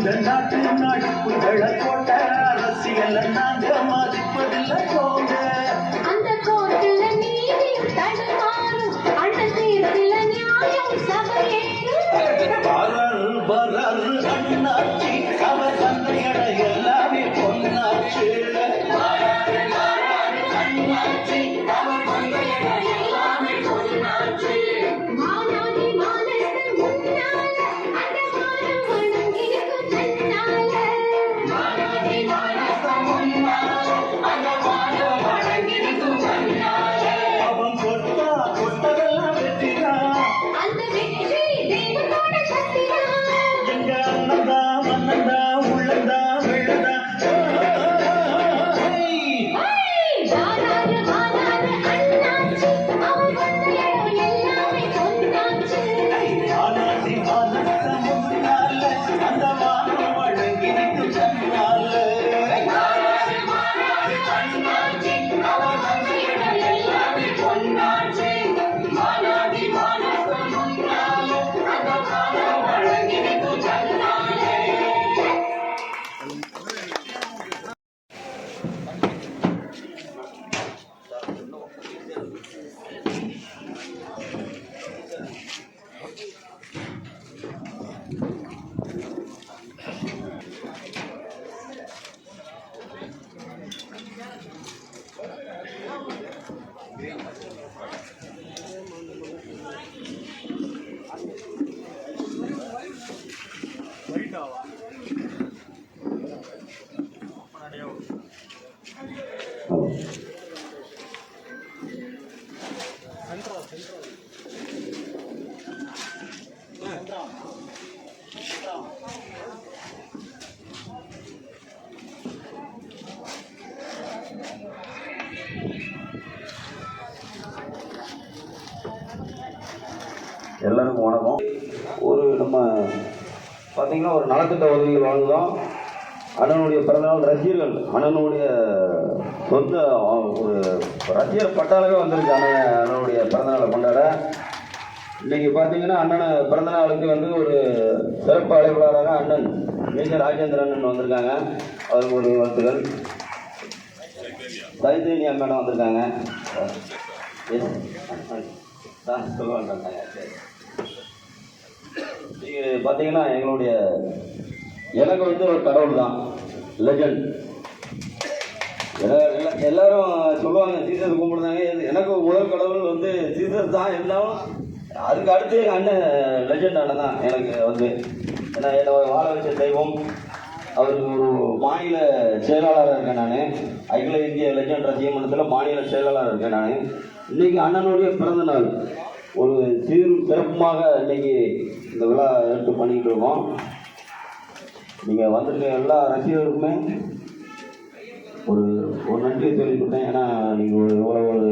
இந்த நாட்டு நடிப்புகளை போட்ட அரசியல் நாங்க மதிப்பதில்லை போங்க. அந்த கோர்ட்டுல நீதி தடுமாறும், அந்த தீர்ப்பில நியாயம் சபையேறும். வராரு அண்ணாச்சி, அவர் தந்தையட எல்லாமே பொன்னாச்சு. அண்ணாச்சி அவர் தந்தையட எல்லாமே பொன்னாச்சு. மானாதி மானத்து முன்னால அந்த மானம் வணங்கிருக்கும் தன்னால. மானாதி மானத்து முன்னால அந்த மானம் வணங்கிருக்கும் தன்னால. அவன் கொட்டா கொட்டதெல்லாம் வெற்றிதான், அந்த வெற்றி தெய்வத்தோட சக்திதான். எங்க அண்ணந்தா மன்னந்தா உள்ளந்தா வெள்ளதா. வாராரு வாராரு அண்ணாச்சி, அவன் வந்த இடம் எல்லாமே பொன்னாச்சு. மானாதி மானத்து முன்னால அந்த மானம் வணங்கிருக்கும் தன்னால. அண்ணாச்சி அவர் தந்தையட எல்லாமே பொன்னாச்சு. மானாதி மானத்து முன்னால அந்த மானம் வணங்கிருக்கும் தன்னால. எல்லாருக்கும் வணக்கம். ஒரு நம்ம பார்த்தீங்கன்னா ஒரு நலத்திட்ட உதவிகள் வாழ்ந்தோம். அண்ணனுடைய பிறந்தநாள் ரசிகர்கள், அண்ணனுடைய சொந்த ஒரு ரசிகர் பட்டாளவே வந்திருக்கு அண்ணனுடைய பிறந்தநாளை கொண்டாட. இன்றைக்கி பார்த்தீங்கன்னா அண்ணனை பிறந்தநாளுக்கு வந்து ஒரு சிறப்பு அழைப்பாளராக அண்ணன் மேஜர் ராஜேந்திர அண்ணன் வந்திருக்காங்க. அவருக்கு ஒரு வாழ்த்துக்கள். தைத்தேனியா மேடம் வந்திருக்காங்க. சொல்லுவாங்க. நீங்கள் பார்த்தீங்கன்னா எங்களுடைய எனக்கு வந்து ஒரு கடவுள் தான் லெஜண்ட். எல்லாரும் சொல்லுவாங்க சீசர் கும்பிடுறாங்க. எனக்கு முதல் கடவுள் வந்து சீசர் தான். இருந்தாலும் அதுக்கு அடுத்து எங்கள் அண்ணன் லெஜண்ட் அண்ணன் தான் எனக்கு வந்து. ஏன்னா என்னை வாழ வச்ச தெய்வம். அவருக்கு ஒரு மாநில செயலாளராக இருக்கேன் நான். அகில இந்திய லெஜண்ட் ரசிக மன்றத்தில் மாநில செயலாளராக இருக்கேன் நான். இன்றைக்கி அண்ணனுடைய பிறந்த நாள் ஒரு சிறப்புமாக இன்றைக்கி இந்த விழா எடுத்து பண்ணிக்கிட்டு இருக்கோம். நீங்கள் வந்திருக்க எல்லா ரசிகர்களுக்குமே ஒரு ஒரு நன்றியை சொல்லிக் கொடுத்தேன். ஏன்னா நீங்கள் இவ்வளோ ஒரு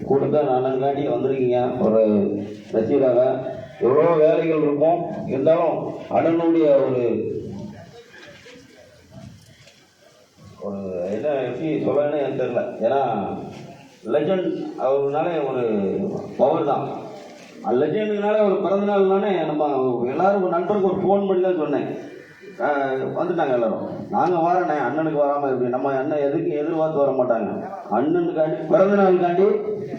கூட்டத்தை அண்ணனுக்காண்டி வந்திருக்கீங்க. ஒரு ரசிகராக எவ்வளோ வேலைகள் இருக்கும். இருந்தாலும் அண்ணனுடைய ஒரு ஒரு என்ன எப்படி சொல்லணும்னு எனக்கு தெரியல. ஏன்னா லெஜண்ட் அவருனாலே ஒரு பவர் தான். லெஜண்டுனாலே ஒரு பிறந்தநாள்னாலே நம்ம எல்லோரும் நண்பருக்கு ஒரு ஃபோன் பண்ணி தான் சொன்னேன். வந்துட்டாங்க எல்லோரும். நாங்கள் வரேண்ணே, அண்ணனுக்கு வராமல் எப்படி நம்ம அண்ணன் எதிர்பார்த்து வர மாட்டாங்க. அண்ணனுக்காண்டி பிறந்தநாளுக்காண்டி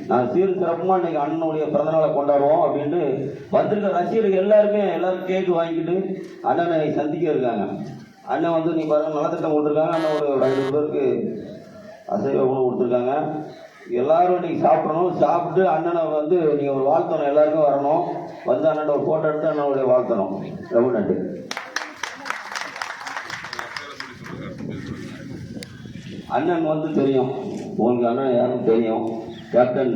நான் சிறப்புமாக இன்றைக்கி அண்ணனுடைய பிறந்தநாளை கொண்டாடுவோம் அப்படின்ட்டு வந்திருக்க ரசிகர்கள் எல்லாரும் கேக்கு வாங்கிட்டு அண்ணனை சந்திக்க இருக்காங்க. அண்ணன் வந்து நீங்கள் பாருங்கள் நலத்திட்டம் கொடுத்துருக்காங்க. அண்ணன் ஒரு 5 பேருக்கு அசைவ உணவு கொடுத்துருக்காங்க. எல்லோரும் இன்றைக்கி சாப்பிடணும். சாப்பிட்டு அண்ணனை வந்து நீங்கள் ஒரு வாழ்த்தணும். எல்லாருக்கும் வரணும். வந்து அண்ணன் ஒரு ஃபோட்டோ எடுத்து அண்ணனுடைய வாழ்த்தணும். ரொம்ப நன்றி. அண்ணன் வந்து தெரியும் உங்களுக்கு. அண்ணன் யாரும் தெரியும். கேப்டன்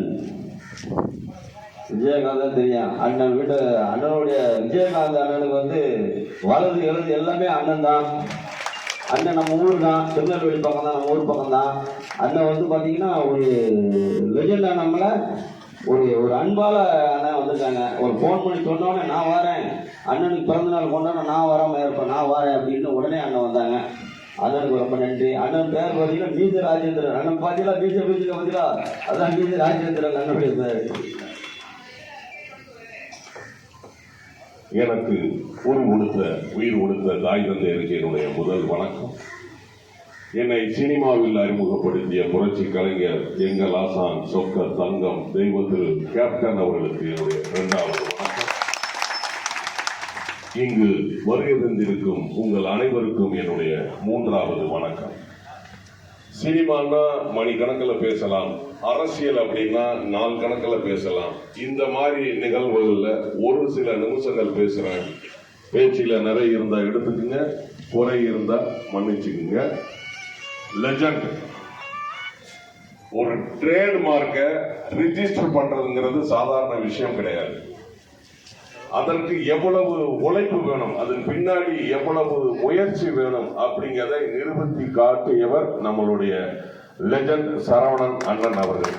விஜயகாந்த் தான் தெரியும். அண்ணன் வீட்டு அண்ணனுடைய விஜயகாந்த் அண்ணனுக்கு வந்து வலது எழுது எல்லாமே அண்ணன் தான். அண்ணன் நம்ம ஊர் தான், திருநெல்வேலி பக்கம் தான், நம்ம ஊர் பக்கம் தான். அண்ணன் வந்து பார்த்தீங்கன்னா ஒரு லெஜெண்டா நம்மளை ஒரு அன்பால் அண்ணன் வந்திருக்காங்க. ஒரு ஃபோன் பண்ணி சொன்னோடனே நான் வரேன், அண்ணனுக்கு பிறந்தநாள் கொண்டாட நான் வராமல் இருப்பேன், நான் வரேன் அப்படின்னு உடனே அண்ணன் வந்தாங்க. அண்ணனுக்கு ரொம்ப நன்றி. அண்ணன் பேர் பார்த்தீங்கன்னா பிஜே ராஜேந்திரன். அண்ணன் பார்த்தீங்களா பிஜேபி பார்த்தீங்களா, அதான் பிஜே ராஜேந்திரன் அண்ணனுடைய பேர். எனக்கு உயிர் கொடுத்த தாய் தந்தையருக்கு என்னுடைய முதல் வணக்கம். என்னை சினிமாவில் அறிமுகப்படுத்திய புரட்சி கலைஞர் எங்கள் ஆசான் சொக்க தங்கம் தெய்வ திரு கேப்டன் அவர்களுக்கு என்னுடைய இரண்டாவது வணக்கம். இங்கு வருகை தந்திருக்கும் உங்கள் அனைவருக்கும் என்னுடைய மூன்றாவது வணக்கம். சினிமான்னா மணிக்கணக்கில் பேசலாம், அரசியல் அப்படின்னா நாள் கணக்கில் பேசலாம். இந்த மாதிரி நிகழ்வுகள்ல ஒரு சில நிமிஷங்கள் பேசுறேன். பேச்சில நிறைய இருந்தா எடுத்துக்குங்க, குறை இருந்தா மன்னிச்சுக்குங்க. லெஜண்ட் ஒரு ட்ரேட்மார்க்க ரிஜிஸ்டர் பண்றதுங்கிறது சாதாரண விஷயம் கிடையாது. அதற்கு எவ்வளவு உழைப்பு வேணும், அதன் பின்னாடி எவ்வளவு முயற்சி வேணும் அப்படிங்கிறதை நிரூபித்து காட்டியவர் நம்மளுடைய லெஜண்ட் சரவணன் அண்ணன் அவர்கள்.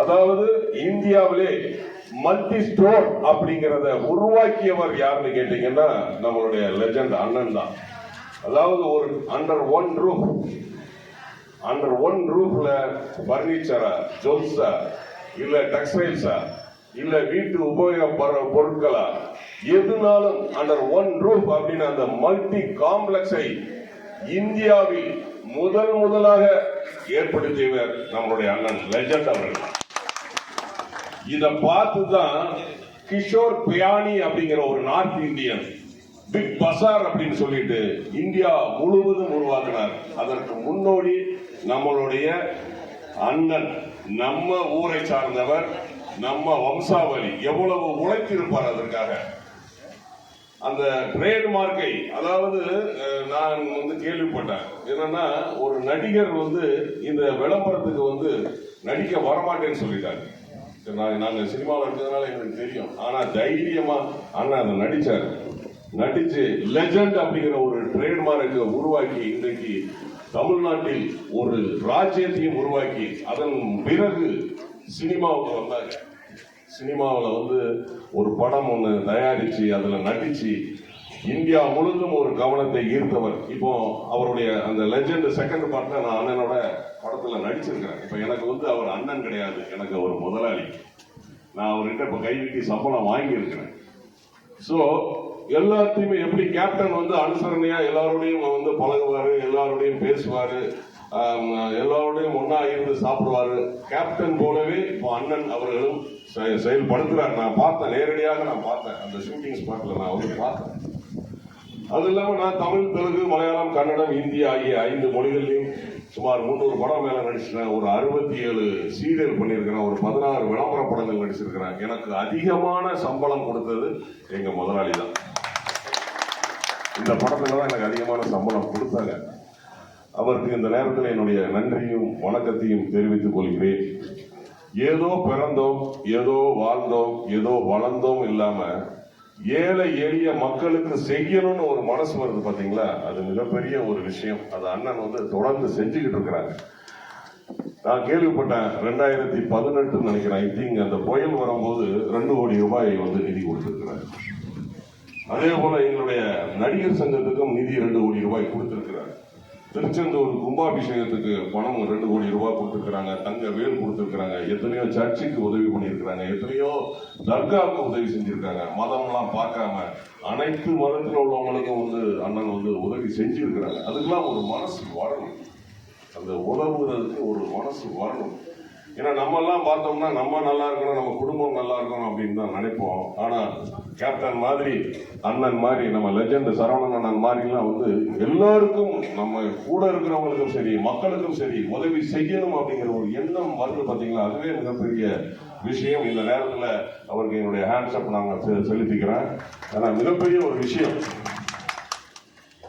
அதாவது இந்தியாவிலே மல்டி ஸ்டோர் அப்படிங்கிறத உருவாக்கியவர் யாருன்னு கேட்டீங்கன்னா நம்மளுடைய லெஜண்ட் அண்ணன் தான். அதாவது ஒரு அண்டர் ஒன் ரூஃப்ல பர்னிச்சரா, ஜுவல்ஸா, இல்ல டெக்ஸ்டைல்ஸா, இல்ல வீட்டு உபயோக பொருட்களா, எதுனாலும் அண்டர் ஒன் ரூஃப் அப்படின்னு அந்த மல்டி காம்ப்ளெக்ஸை இந்தியாவில் முதலாக ஏற்படுத்தியவர் நம்மளுடைய அண்ணன் லெஜண்ட் அவர்கள். இத பார்த்துதான் கிஷோர் பியானி அப்படிங்கிற ஒரு நார்த் இந்தியன் பிக் பசார் அப்படின்னு சொல்லிட்டு இந்தியா முழுவதும் உருவாக்கினார். அதற்கு முன்னோடி நம்மளுடைய அண்ணன், நம்ம ஊரை சார்ந்தவர், நம்ம வம்சாவளி எவ்வளவு உழைத்திருப்பார் அதற்காக. அந்த ட்ரேட்மார்க்கை, அதாவது நான் கேள்விப்பட்டேன் என்னன்னா, ஒரு நடிகர் இந்த விளம்பரத்துக்கு நடிக்க வரமாட்டேன்னு சொல்லிட்டாங்க. நாங்க சினிமாவில் இருக்கிறதுனால எங்களுக்கு தெரியும். ஆனா தைரியமா அண்ணன் அதை நடிச்சு லெஜண்ட் அப்படிங்கிற ஒரு ட்ரேட்மார்க்கை உருவாக்கி இன்றைக்கு தமிழ்நாட்டில் ஒரு ராஜ்யத்தையும் உருவாக்கி அதன் பிறகு சினிமாவுக்கு வந்தாங்க. சினிமாவில் ஒரு படம் ஒன்று தயாரிச்சு அதுல நடிச்சு இந்தியா முழுதும் ஒரு கவனத்தை ஈர்த்தவர். இப்போ அவருடைய அந்த லெஜண்ட் செகண்ட் பார்ட்ல நான் அண்ணனோட படத்துல நடிச்சிருக்கிறேன். இப்ப எனக்கு அவர் அண்ணன் கிடையாது, எனக்கு அவர் முதலாளி. நான் அவர்கிட்ட இப்ப கைவிட்டி சம்பளம் வாங்கி இருக்கிறேன். சோ எல்லாத்தையுமே எப்படி கேப்டன் அனுசரணையா எல்லாரோடையும் பழகுவாரு, எல்லாரோடையும் பேசுவாரு, எல்லாரோடையும் ஒன்னா இருந்து சாப்பிடுவாரு. கேப்டன் போலவே இப்போ அண்ணன் அவர்களும் செயல்படுத்துறாரு. நான் பார்த்தேன், நேரடியாக நான் பார்த்தேன். அந்த ஷூட்டிங் ஸ்பாட்ல நான் பார்த்தேன். அது இல்லாம நான் தமிழ், தெலுங்கு, மலையாளம், கன்னடம், இந்தி ஆகிய 5 மொழிகளிலும் சுமார் 300 படம் மேல நடிச்சிருக்கேன். ஒரு 67 சீரியல் பண்ணியிருக்கிறேன். ஒரு 16 விளம்பர படங்கள் நடிச்சிருக்கிறேன். எனக்கு அதிகமான சம்பளம் கொடுத்தது எங்க முதலாளி தான். இந்த படத்துல தான் எனக்கு அதிகமான சம்பளம் கொடுத்தாங்க. அவருக்கு இந்த நேரத்தில் என்னுடைய நன்றியும் வணக்கத்தையும் தெரிவித்துக் கொள்கிறேன். ஏதோ பிறந்தோம், ஏதோ வாழ்ந்தோம், ஏதோ வளர்ந்தோம் இல்லாம ஏழை எளிய மக்களுக்கு செய்யணும்னு ஒரு மனசு வருது பாத்தீங்களா, அது மிகப்பெரிய ஒரு விஷயம். அது அண்ணன் தொடர்ந்து செஞ்சுக்கிட்டு இருக்கிறாங்க. நான் கேள்விப்பட்டேன் 2018 நினைக்கிறேன், ஐ திங்க் அந்த புயல் வரும்போது 2 கோடி ரூபாய் நிதி கொடுத்திருக்கிறார். அதே போல எங்களுடைய நடிகர் சங்கத்துக்கும் நிதி 2 கோடி ரூபாய் கொடுத்திருக்கிறார். திருச்செந்தூர் கும்பாபிஷேகத்துக்கு பணம் 2 கோடி ரூபாய் கொடுத்திருக்கிறாங்க. தங்க வேல் கொடுத்திருக்கிறாங்க. எத்தனையோ சர்ச்சுக்கு உதவி பண்ணியிருக்கிறாங்க. எத்தனையோ தர்காவுக்கு உதவி செஞ்சிருக்காங்க. மதம்லாம் பார்க்காம அனைத்து மதத்தில் உள்ளவங்களுக்கும் அண்ணன் உதவி செஞ்சிருக்கிறாங்க. அதுக்கெல்லாம் ஒரு மனசு வரணும். அந்த உதவுறதுக்கு ஒரு மனசு வரணும். ஏன்னா நம்ம எல்லாம் பார்த்தோம்னா நம்ம நல்லா இருக்கணும், நம்ம குடும்பம் நல்லா இருக்கணும் அப்படின்னு தான் நினைப்போம். ஆனா கேப்டன் மாதிரி, அண்ணன் மாதிரி, நம்ம லெஜண்ட் சரவணன் அண்ணன் மாதிரிலாம் எல்லாருக்கும், நம்ம கூட இருக்கிறவங்களுக்கும் சரி, மக்களுக்கும் சரி உதவி செய்யணும் அப்படிங்கிற ஒரு எண்ணம் வருது பாத்தீங்களா, அதுவே மிகப்பெரிய விஷயம். இந்த நேரத்துல அவருக்கு என்னுடைய ஹேண்ட்ஸ் அப் நாங்க செலுத்திக்கிறேன். ஆனா மிகப்பெரிய ஒரு விஷயம்.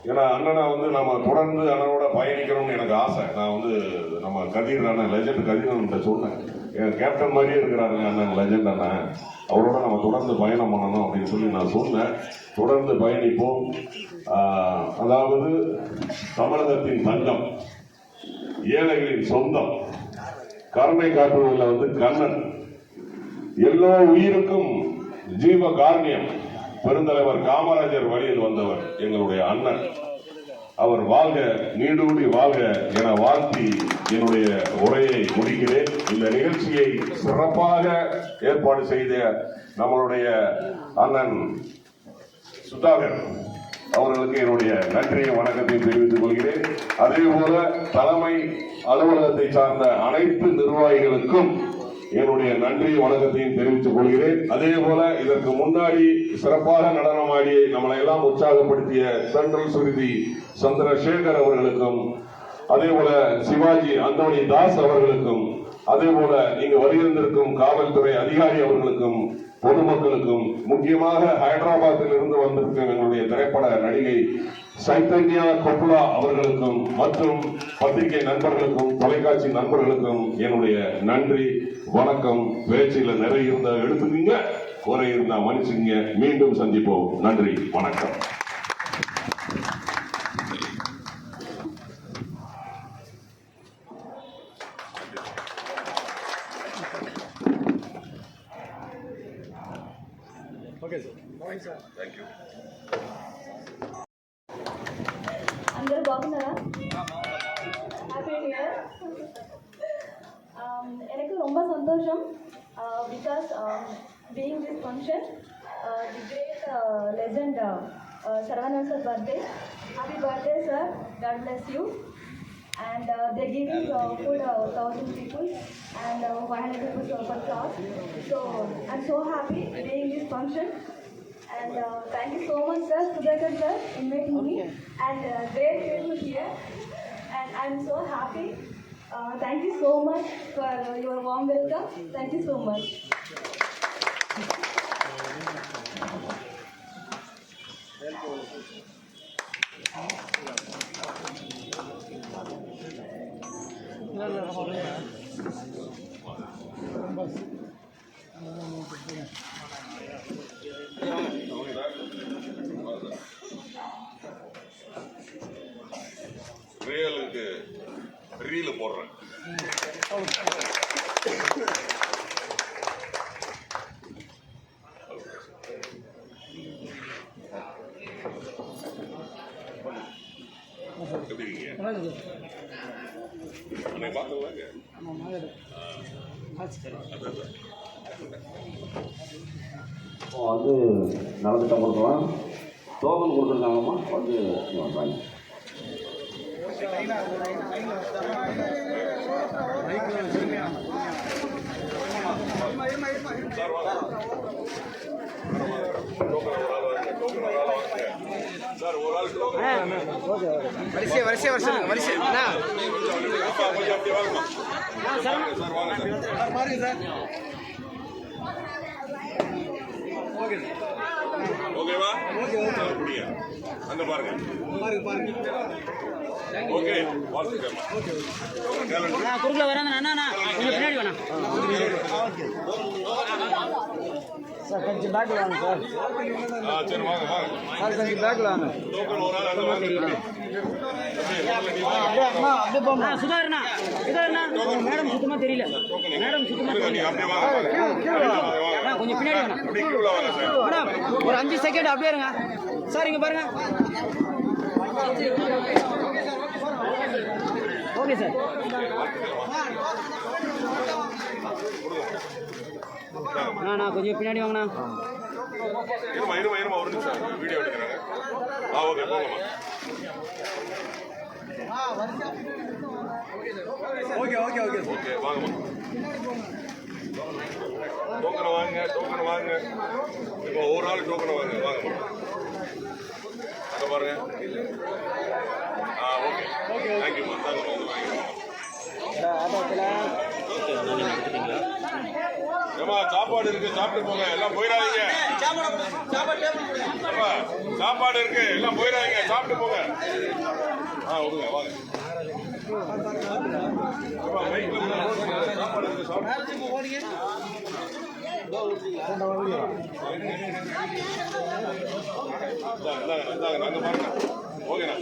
ஏன்னா அண்ணனை நம்ம தொடர்ந்து அண்ணனோட பயணிக்கணும்னு எனக்கு ஆசை. நான் நம்ம கதிர் அண்ணன், லெஜண்ட் கதிர் அண்ணன் சொன்னேன், கேப்டன் மாதிரியே இருக்கிறாருங்க அண்ணன் லெஜண்ட் அண்ணன், அவரோட நம்ம தொடர்ந்து பயணம் பண்ணணும் அப்படின்னு சொல்லி நான் சொன்னேன். தொடர்ந்து பயணிப்போம். அதாவது தமிழகத்தின் தங்கம், ஏழைகளின் சொந்தம், கருணை காட்டுவதில் கண்ணன், எல்லா உயிருக்கும் ஜீவ காரணியம், பெருந்தலைவர் காமராஜர் வழியில் வந்தவர் எங்களுடைய அண்ணன். அவர் வாழ்க, நீடூழி வாழ்க என வாழ்த்தி என்னுடைய உரையை முடிக்கிறேன். இந்த நிகழ்ச்சியை சிறப்பாக ஏற்பாடு செய்த நம்மளுடைய அண்ணன் சுதாகர் அவர்களுக்கு என்னுடைய நன்றியை வணக்கத்தை தெரிவித்துக் கொள்கிறேன். அதே போல தலைமை அலுவலகத்தை சார்ந்த அனைத்து நிர்வாகிகளுக்கும் என்னுடைய நன்றி வணக்கத்தையும் தெரிவித்துக் கொள்கிறேன். அதே போல இதற்கு முன்னாடி சிறப்பாக நடனமாடி நம்மளை எல்லாம் உற்சாகப்படுத்திய சென்ட்ரல் சுருதி சந்திரசேகர் அவர்களுக்கும், அதே போல சிவாஜி அந்தோணி தாஸ் அவர்களுக்கும், அதே போல இங்கு வருகின்றிருக்கும் காவல்துறை அதிகாரி அவர்களுக்கும், பொதுமக்களுக்கும், முக்கியமாக ஹைதராபாத்தில் இருந்து வந்திருக்கும் எங்களுடைய திரைப்பட நடிகை சைத்தன்யா கொப்புலா அவர்களுக்கும் மற்றும் பத்திரிகை நண்பர்களுக்கும் தொலைக்காட்சி நண்பர்களுக்கும் என்னுடைய நன்றி வணக்கம். பேச்சில் நிறைய இருந்தா எடுத்துக்கீங்க, குறை இருந்தா மன்னிச்சுங்க. மீண்டும் சந்திப்போம். நன்றி, வணக்கம். అందరూ బాగున్నారా? Happy new year. எனக்கு ரொம்ப சந்தோஷம் because being this function the great legend Saravanan sir birthday. Happy birthday sir, God bless you. And they're giving food 1,000 people and 100 people per class. So I'm so happy being this function. And thank you so much, sir, Sudhakar sir, inviting me. And great people here. And I'm so happy. Thank you so much for your warm welcome. Thank you so much. ரியலுக்கு reel போடுறேன். எப்படி இருக்கீங்க? அன்னைக்கு பார்த்தோம்லங்க. வந்து நலத்திட்டம் கொடுக்கலாம், token கொடுத்துருக்காங்கம்மா, வந்து வாங்க. Sir ஒரு ஆள் வரிசை வரிசை வரிசை வரிசை அண்ணா அப்படி வாங்கம்மா. சார் வாங்க சார். பாருங்க சார். ஓகேவா? அப்படியா? அங்க பாருங்க. ஓகே, வாழ்த்துக்கம்மா. குறுக்கல வராங்க அண்ணா, கொஞ்சம் பின்னாடி வேணாம் சார், கொஞ்சம் பேக்ல வாங்க சார். சரி வாங்க வாங்க சார், கொஞ்சம் பேக்ல வாங்க. டோக்கன் ஒரு ஆள் அங்க வாங்க. அப்படியே போங்க சுதாரணா. சுதாரணா மேடம் சுத்தமா தெரியல. மேடம் சுத்தமா தெரியல. அப்படியே வாங்க. கொஞ்சம் பின்னாடி வேணாம். அப்படியே கீழ வாங்க சார். மேடம் ஒரு 5 செகண்ட் அப்படியே இருங்க சார். இங்க பாருங்க. Okay sir. நான் கொஞ்சம் பின்னாடி வாங்கண்ணா. இருமா ஒரு நிமிஷம் வீடியோ எடுக்கிறாங்க. ஓகே போங்கம்மா. ஓகே வாங்கம்மா. டோக்கனை வாங்க. இப்போ ஒரு ஆள் டோக்கனை வாங்கம்மா. அங்கே பாருங்க. ஓகே தேங்க்யூம்மா. ஏமா சாப்பாடு இருக்கு, சாப்பிட்டு போங்க. எல்லாம் போயிடாதீங்க. சாப்பாடு இருக்கு, எல்லாம் போயிடாதீங்க, சாப்பிட்டு போங்க. விடுங்க வாங்க. சாப்பாடு இருக்கு, சாப்பிட்டு நாங்க பாருங்க. ஓகேண்ணா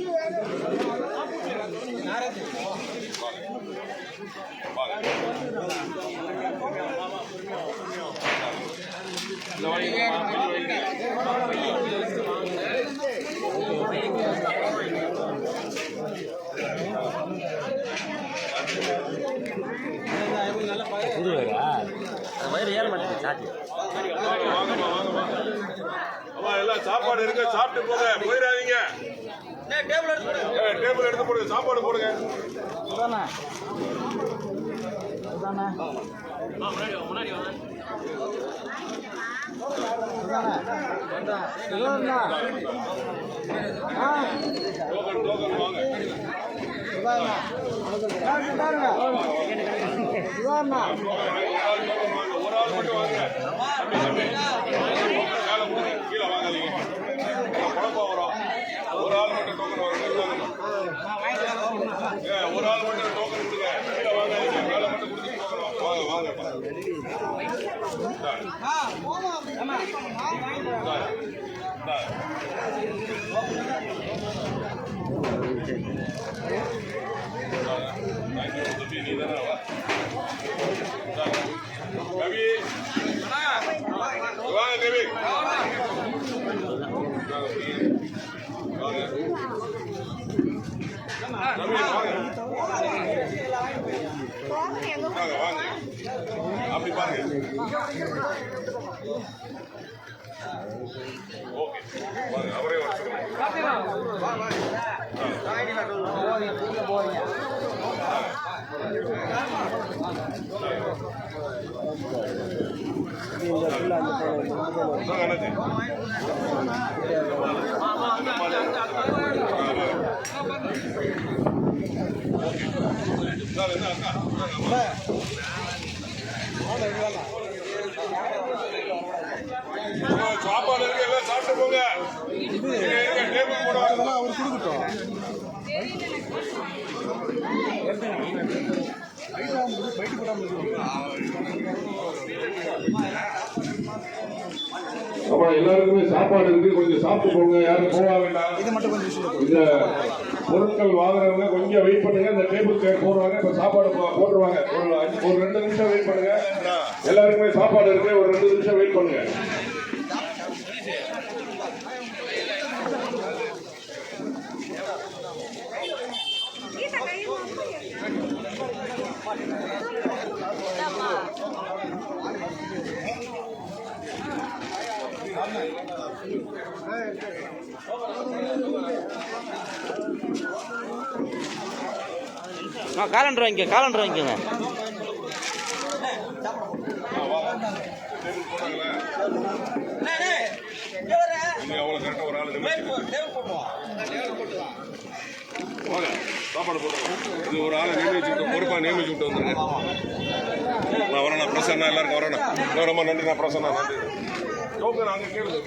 வாங்க. அம்மா எல்லாம் சாப்பாடு இருக்கு, சாப்பிட்டு போங்க, போயிடாதீங்க. டேபிள் எடுத்து போடுங்க, சாப்பாடு போடுங்க. டோக்கன் வாங்க. ஒரு ஆள் மட்டும் வாங்க. கீழே வாங்காதீங்க, குழப்பம் வரும். ஒரு ஆள் மட்டும் டோக்கன் வாங்க. ஒரு ஆள் மட்டும் டோக்கன் கொடுங்க, கீழே வாங்காதீங்க. மேலே மட்டும் கொடுத்துட்டு போகணும். வாங்க வாங்க. கவி வாங்க, கவி வாங்க. அப்படி பாருங்க. ஓகே வாங்க, அவரே சாப்பாடு இருக்கு, எல்லாம் சாப்பிட்டு போங்க. டேபிள் போடுவாங்க, அவர் கொடுக்கட்டும். அப்ப எல்லாருக்குமே சாப்பாடு இருக்கு, கொஞ்சம் சாப்பிட்டு போங்க. யாரும் போக வேண்டாம். இந்த பொருட்கள் வாங்குறவங்க கொஞ்சம் வெயிட் பண்ணுங்க. இந்த டேபிள் சேர் போடுவாங்க, இப்ப சாப்பாடு போட்டுருவாங்க. ஒரு 2 நிமிஷம் வெயிட் பண்ணுங்க. எல்லாருக்குமே சாப்பாடு இருக்கு, ஒரு 2 நிமிஷம் வெயிட் பண்ணுங்க. காலண்டர் வாங்கிக்கோங்க. சாப்பாடு போட்டுருவோம். இது ஒரு ஆளை நியமிச்சுட்டு பொறுப்பா நியமிச்சுட்டு வந்துருங்க. நான் வரேன், பிரசன்னா எல்லாருக்கும் வரேன். ரொம்ப நன்றி. நான் பிரசன்னா நன்றி. நாங்கள் கேளுங்க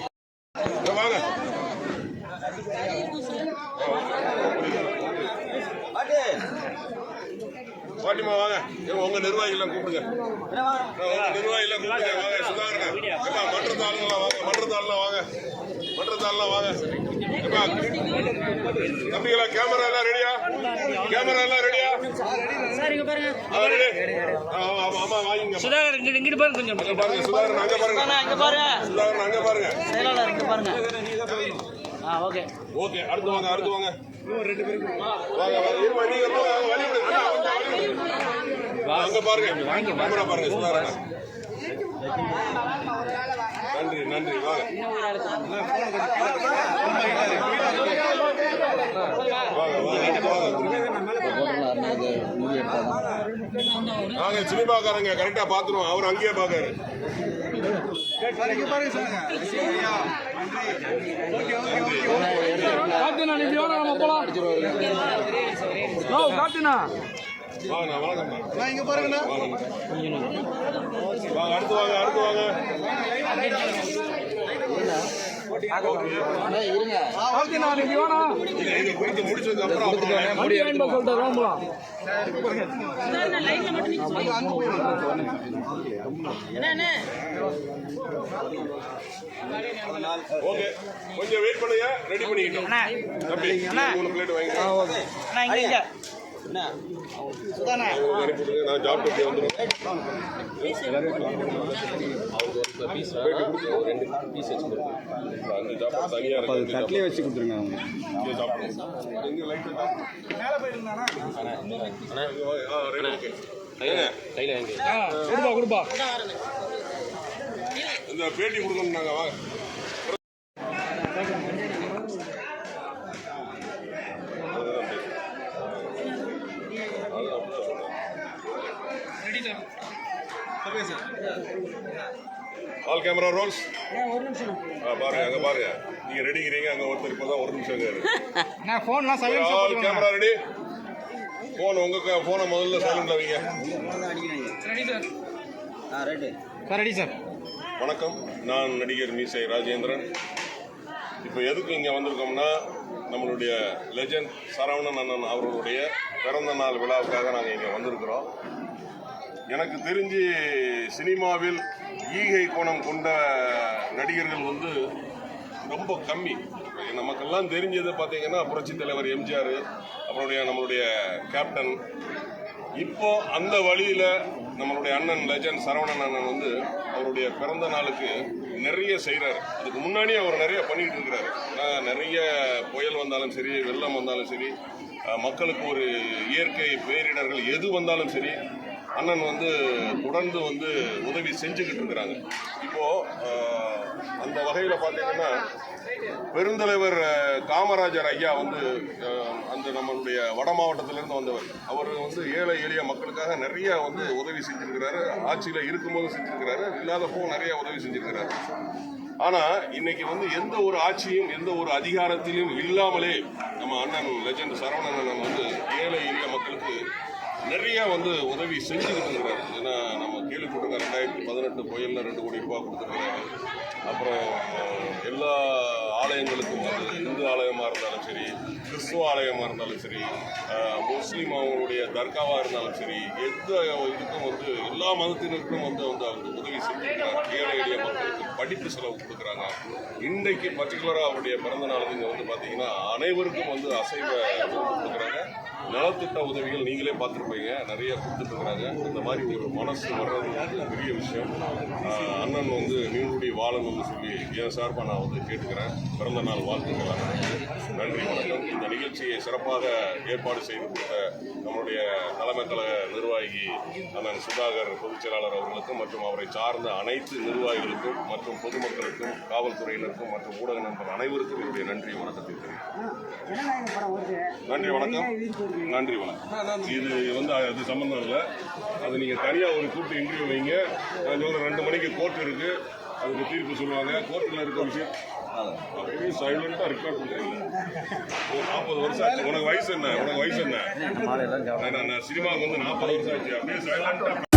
வாங்க. பாட்டிமா வாங்க, உங்க நிர்வாகிகள் கூப்பிடுங்க. நிர்வாகிகள் கூப்பிடுங்க. வாங்க சுதாகரன், மன்றத்து ஆளுங்களாம் வாங்க. மன்றத்தாள்லாம் வாங்க. தம்பிகளா, கேமரா எல்லாம் ரெடியா? ஆமா வாங்கிங்க. சுதாகர் இங்கிட்டு பாருங்க, கொஞ்சம் பாருங்க. சுதாகரன் அங்க பாருங்க. சுதாகரன் அங்க பாருங்க. செயலாளர் இங்க பாருங்க. ஓகே. அடுத்து வாங்க. அங்க பாருங்க, கேமரா பாருங்க. சுதாகரன் நன்றி. வாங்க. நாங்க சினிமாக்காரங்க கரெக்டா பாத்துருவோம். அவர் அங்கேயே பாக்காரு. இங்க பாருங்க. அடுத்து வாங்க. முடிச்சதுக்கு அப்புறம் ஓகே, கொஞ்சம் வெயிட் பண்ணுங்க. ரெடி பண்ணிக்கிட்டோம். 3 பிளேட் வாங்கிக்கிறேன். நான் ஜாப் பண்ணி வந்துடுறேன். தட்டிலே வச்சு கொடுத்துருங்க. கொடுப்பா இந்த பேட்டி கொடுக்கணும்னாங்க வாங்க. All camera rolls. ஒரு நிமிஷம் பாருங்க அங்க பாருங்க, நீங்க ரெடிங்கிறீங்க, அங்க ஒருத்தர் இப்பதான் ஒரு நிமிஷம் நான் ஃபோன்லாம் ஆல் கேமரா ரெடி. போன் உங்க போனை முதல்ல சைலண்ட்ல வைங்க. Ready sir. Right sir. Ready sir. வணக்கம், நான் நடிகர் மீசை ராஜேந்திரன். இப்போ எதுக்கு இங்கே வந்திருக்கோம்னா, நம்மளுடைய லெஜண்ட் சரவணன் அண்ணன் அவர்களுடைய பிறந்த நாள் விழாவுக்காக நாங்கள் இங்கே வந்திருக்கிறோம். எனக்கு தெரிஞ்சு சினிமாவில் ஈகை குணம் கொண்ட நடிகர்கள் வந்து ரொம்ப கம்மி. நமக்கெல்லாம் தெரிஞ்சது பார்த்தீங்கன்னா புரட்சித் தலைவர் எம்ஜிஆர், அப்புறம் நம்மளுடைய கேப்டன். இப்போ அந்த வழியில் நம்மளுடைய அண்ணன் லெஜண்ட் சரவணன் அண்ணன் வந்து அவருடைய பிறந்த நாளுக்கு நிறைய செய்கிறாரு. அதுக்கு முன்னாடியே அவர் நிறைய பண்ணிட்டு இருக்கிறாரு. நிறைய புயல் வந்தாலும் சரி, வெள்ளம் வந்தாலும் சரி, மக்களுக்கு ஒரு இயற்கை பேரிடர்கள் எது வந்தாலும் சரி, அண்ணன் வந்து தொடர்ந்து வந்து உதவி செஞ்சுக்கிட்டு இருக்கிறாங்க. இப்போ அந்த வகையில் பார்த்தீங்கன்னா பெருந்தலைவர் காமராஜர் ஐயா வந்து அந்த நம்மளுடைய வட மாவட்டத்திலிருந்து வந்தவர். அவர் வந்து ஏழை எளிய மக்களுக்காக நிறைய வந்து உதவி செஞ்சிருக்கிறாரு. ஆட்சியில் இருக்கும்போது செஞ்சிருக்கிறாரு, இல்லாதப்போ நிறைய உதவி செஞ்சிருக்கிறாரு. ஆனால் இன்னைக்கு வந்து எந்த ஒரு ஆட்சியும் எந்த ஒரு அதிகாரத்திலும் இல்லாமலே நம்ம அண்ணன் லெஜண்ட் சரவணன் அண்ணன் வந்து ஏழை எளிய மக்களுக்கு நிறைய வந்து உதவி செஞ்சுக்கிட்டு இருக்கிறாரு. ஏன்னா நம்ம கேள்விப்பட்டிருக்கோம், 2018 புயலில் 2 கோடி ரூபாய் கொடுத்துருக்காரு. அப்புறம் எல்லா ஆலயங்களுக்கும், அது இந்து ஆலயமாக இருந்தாலும் சரி, கிறிஸ்துவ ஆலயமாக இருந்தாலும் சரி, முஸ்லீம் அவங்களுடைய தர்காவாக இருந்தாலும் சரி, எந்த இதுக்கும் வந்து எல்லா மதத்தினருக்கும் வந்து அவருக்கு உதவி செஞ்சுருக்கிறார். ஏழை எளிய மக்களுக்கு படிப்பு செலவு கொடுக்குறாங்க. இன்றைக்கு பர்டிகுலராக அவருடைய பிறந்த நாள் இங்கே வந்து பார்த்தீங்கன்னா அனைவருக்கும் வந்து அசைவ கொடுக்குறாங்க. நலத்திட்ட உதவிகள் நீங்களே பார்த்துருப்பீங்க, நிறைய கொடுத்துட்ருக்குறாங்க. இந்த மாதிரி ஒரு மனசு வர்றது வந்து பெரிய விஷயம். அண்ணன் வந்து நீங்களுடைய வாழணும்னு சொல்லி என் சார்பாக நான் வந்து கேட்டுக்கிறேன். பிறந்த நாள் வாழ்த்துக்கள். நன்றி, வணக்கம். இந்த நிகழ்ச்சியை சிறப்பாக ஏற்பாடு செய்து கொடுத்த நம்முடைய தலைமை கழக நிர்வாகி அண்ணன் சுதாகர் பொதுச் செயலாளர் அவர்களுக்கும் மற்றும் அவரை சார்ந்த அனைத்து நிர்வாகிகளுக்கும் மற்றும் பொதுமக்களுக்கும் காவல்துறையினருக்கும் மற்றும் ஊடக நண்பர் அனைவருக்கும் என்னுடைய நன்றி வணக்கத்தை தெரிவிக்கிறேன். நன்றி, வணக்கம். நன்றி, வணக்கம். இது வந்து அது சம்பந்தம் இல்லை, அது நீங்கள் தனியாக ஒரு கூப்பிட்டு இன்டர்வியூ வைங்க. நான் சொல்ல 2 மணிக்கு கோர்ட் இருக்கு, அதுக்கு தீர்ப்பு சொல்லுவாங்க. கோர்ட்டில் இருக்க விஷயம் அப்படியே சைலண்டாக ரெக்கார்ட் பண்ணுறீங்க. 40 வருஷம் ஆச்சு. உனக்கு வயசு என்ன? நான் சினிமாவுக்கு வந்து 40 வருஷம் ஆச்சு. அப்படியே சைலண்டாக